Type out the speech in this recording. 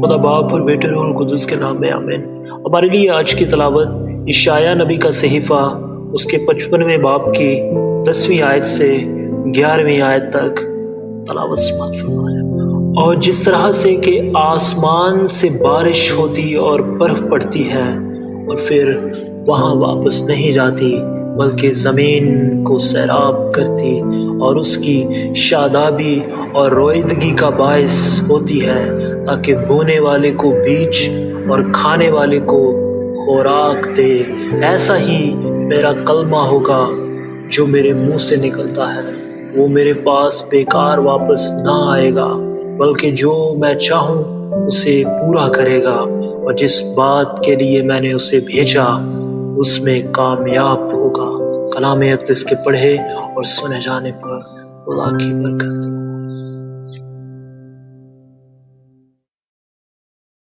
خدا باپ اور بیٹے روح القدس کے نام میں آمین۔ ہمارے لیے آج کی تلاوت اشعیاء نبی کا صحیفہ اس کے 55ویں باب کی 10ویں آیت سے 11ویں آیت تک تلاوت سماعت فرمائیں۔ اور جس طرح سے کہ آسمان سے بارش ہوتی اور برف پڑتی ہے اور پھر وہاں واپس نہیں جاتی بلکہ زمین کو سیراب کرتی اور اس کی شادابی اور رویدگی کا باعث ہوتی ہے تاکہ بونے والے کو بیج اور کھانے والے کو خوراک دے، ایسا ہی میرا کلمہ ہوگا جو میرے منہ سے نکلتا ہے، وہ میرے پاس بیکار واپس نہ آئے گا بلکہ جو میں چاہوں اسے پورا کرے گا، اور جس بات کے لیے میں نے اسے بھیجا اس میں کامیاب ہوگا۔ کلام اقدس کے پڑھے اور سنے جانے پر خدا کی برکت۔